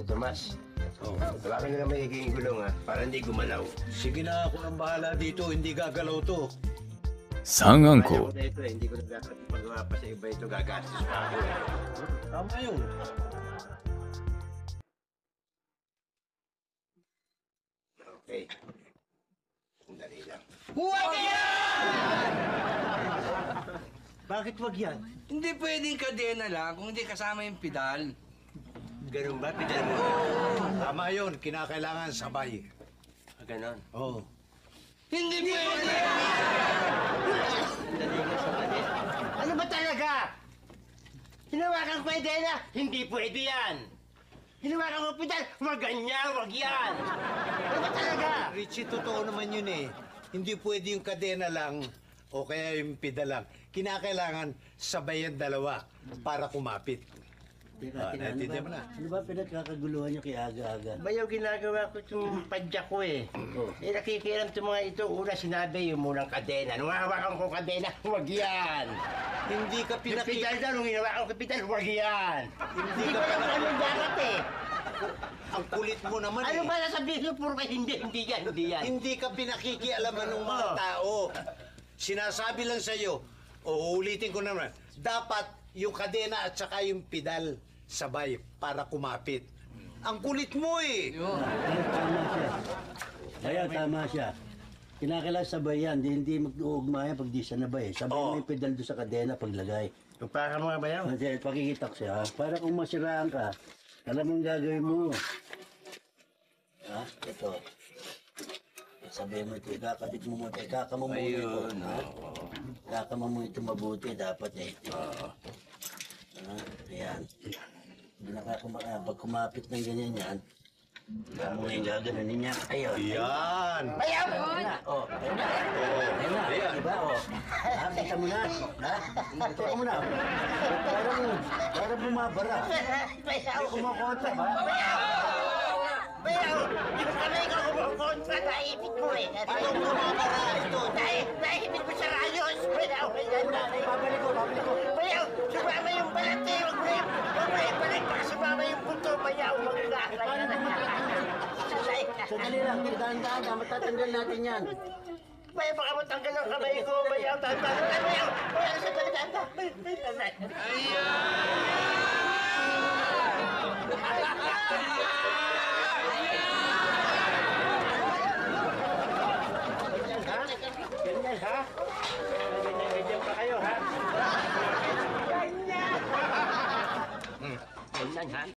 Tomas, Oh. wala ka na magiging gulong ha, para hindi gumalaw. Sige na, ako ang bahala dito. Hindi gagalaw to. Kaya 3안고 ko na ito hindi ko nagpagawa pa sa iba ito, gagastos pa ako. Tama yun. Okay. Sandali lang. Huwag yan! Bakit wag yan? Hindi pwedeng kadena lang kung hindi kasama yung pedal. Ganun ba? Pidal mo? Tama yun. Kinakailangan sabay. Ganon. Oh. Hindi pwede! Sandali lang sandali. Ano ba talaga? Hinawakan ko yung dena, hindi pwede yan. Hinawakan ko pedal, wag ganyan, wag yan. Ano ba talaga? Richie, totoo naman yun eh. Hindi pwede yung kadena lang o kaya yung pedal lang. Kinakailangan sabay ang dalawa para kumapit. Teka, naintindihan mo na. Ano ba pinagkakaguluhan niyo kay Aga-Aga? Bayaw ginagawa ko itong padyak ko eh. Eh nakikialam itong mga ito. Una sinabi yung munang kadena. Nung hawakan ko kadena, huwag yan. Hindi ka Yung pedal daw, nung hinawakan ko pedal, huwag yan. Hindi ka ko alam kung anong dapat eh. Ang kulit mo naman Ano eh. ba nasabihin ko? Puro kayo, hindi yan, hindi yan. Hindi ka pinakikialaman ng mga tao. Sinasabi lang sa'yo, o uulitin ko naman, dapat yung kadena at saka yung pedal sabay para kumapit. Ang kulit mo eh. Kaya tama siya. Kinakailangan sabay yan. Hindi mag-uugma yan pag di siya nabay. Sabay mo yung pedal doon sa kadena paglagay. Para mga bayaw. Kasi pakikitak siya, para kung masiraan ka, alam mo ang gagawin mo. Ha? Ito. Sabihin mo ito, ikakabit mo muna, ikakama mo muna ito. Ha? Ikakama mo ito mabuti, dapat eh. Ha? Ayan. Pag kumapit ng ganyan yan, mo yung gaganunin niya. Ayun. Yan. Bayaw! Ayun na. Oh, ayun na. Ayun na. Ayan. Diba? Oh. Ha? Kita mo na. Ha? Ito mo na. Parang bumabara. Bayaw! Kumakontra ba? Bayaw! Yung kamay ko kumukontra, naipit mo eh. Anong bumabara ito? Naipit mo sa rayos! Bayaw! Babalik ko, babalik ko. Bayaw! Sumama yung balat eh! Huwag mo ibalik! Baka sumama yung punto! Bayaw! Magkakaya na Sandali lang, dahan-dahan na, matatanggal natin yan. Bayaw! Baka matanggal ang kamay ko! Bayaw! Bayaw! Bayaw! Bayaw! Sandali! Bayaw! Ayan!